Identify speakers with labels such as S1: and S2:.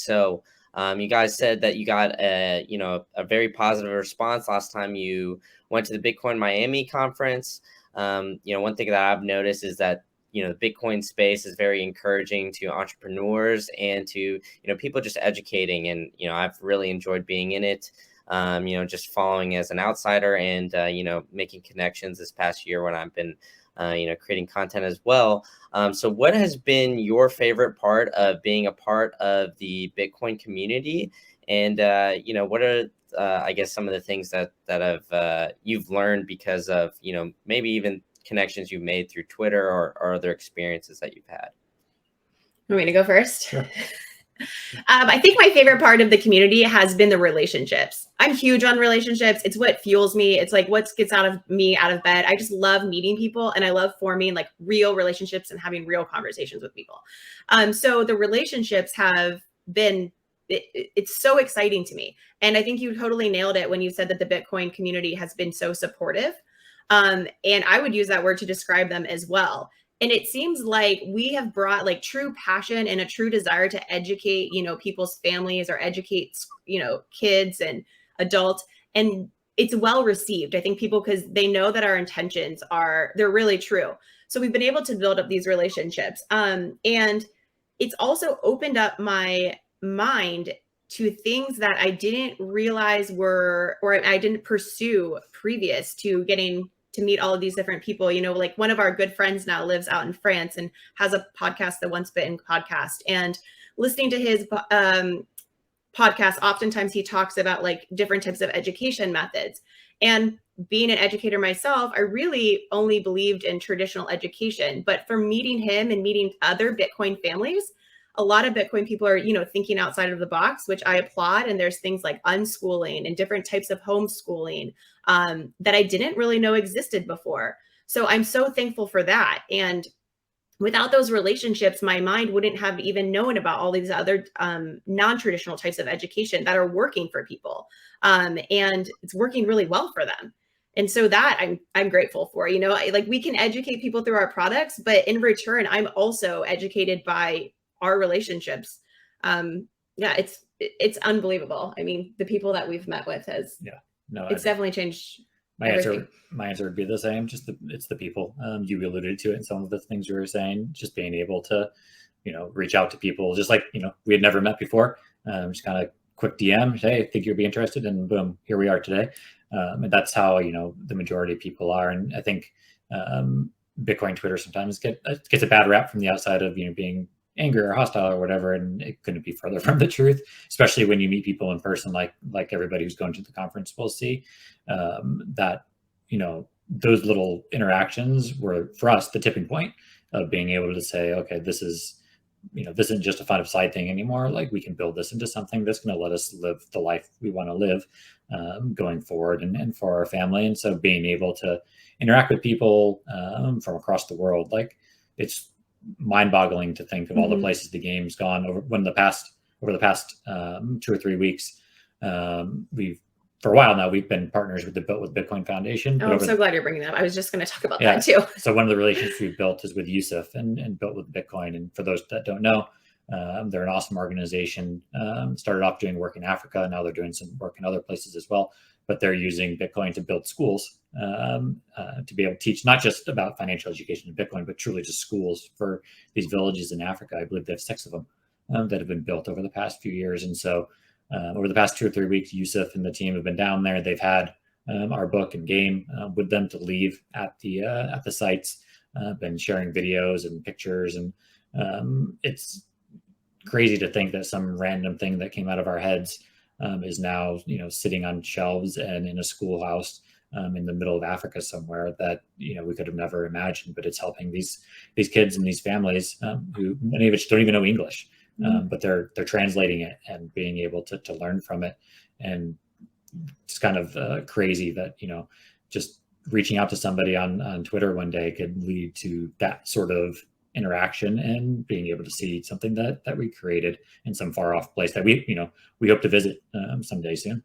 S1: So you guys said that you got a very positive response last time you went to the Bitcoin Miami conference. One thing that I've noticed is that the Bitcoin space is very encouraging to entrepreneurs and to people just educating, and I've really enjoyed being in it. Just following as an outsider and making connections this past year when I've been creating content as well. So what has been your favorite part of being a part of the Bitcoin community? And, what are, I guess, some of the things that have you've learned because of, maybe even connections you've made through Twitter or other experiences that you've had?
S2: Want me to go first?
S3: Sure.
S2: I think my favorite part of the community has been the relationships. I'm huge on relationships. It's what fuels me. It's like what gets me out of bed. I just love meeting people, and I love forming like real relationships and having real conversations with people. So the relationships have been, it's so exciting to me. And I think you totally nailed it when you said that the Bitcoin community has been so supportive. And I would use that word to describe them as well. And it seems like we have brought like true passion and a true desire to educate, people's families or educate, kids and adults. And it's well received. I think people, because they know that our intentions they're really true. So we've been able to build up these relationships. And it's also opened up my mind to things that I didn't realize or I didn't pursue previous to getting to meet all of these different people. Like one of our good friends now lives out in France and has a podcast, the Once Bitten podcast, and listening to his podcast, oftentimes he talks about like different types of education methods. And being an educator myself, I really only believed in traditional education, but for meeting him and meeting other Bitcoin families, a lot of Bitcoin people are, thinking outside of the box, which I applaud. And there's things like unschooling and different types of homeschooling that I didn't really know existed before. So I'm so thankful for that. And without those relationships, my mind wouldn't have even known about all these other non-traditional types of education that are working for people. And it's working really well for them. And so that I'm grateful for, like we can educate people through our products, but in return, I'm also educated by our relationships. It's unbelievable. I mean, the people that we've met with it's definitely changed.
S3: My answer would be the same. It's the people. You alluded to it in some of the things you were saying. Just being able to, reach out to people, just like we had never met before. Just kind of quick DM, hey, I think you'd be interested, and boom, here we are today. And that's how the majority of people are. And I think Bitcoin Twitter sometimes gets a bad rap from the outside of being angry or hostile or whatever, and it couldn't be further from the truth, especially when you meet people in person, like everybody who's going to the conference will see. That those little interactions were for us the tipping point of being able to say, okay, this isn't just a fun side thing anymore. Like we can build this into something that's going to let us live the life we want to live going forward and for our family. And so being able to interact with people from across the world, like it's mind-boggling to think of all the places the game's gone over the past 2 or 3 weeks. For a while now, we've been partners with the Built with Bitcoin Foundation.
S2: Oh, I'm so glad you're bringing that up. I was just going to talk about that too.
S3: So one of the relationships we've built is with Yusuf and Built with Bitcoin. And for those that don't know, they're an awesome organization. Started off doing work in Africa. Now they're doing some work in other places as well. But they're using Bitcoin to build schools to be able to teach not just about financial education in Bitcoin, but truly just schools for these villages in Africa. I believe they have 6 of them that have been built over the past few years. And so over the past 2 or 3 weeks, Yusuf and the team have been down there. They've had our book and game with them to leave at the sites, been sharing videos and pictures. And it's crazy to think that some random thing that came out of our heads is now, sitting on shelves and in a schoolhouse in the middle of Africa somewhere that, we could have never imagined, but it's helping these kids and these families who many of which don't even know English, but they're translating it and being able to learn from it. And it's kind of crazy that, just reaching out to somebody on Twitter one day could lead to that sort of interaction and being able to see something that we created in some far off place that we hope to visit someday soon.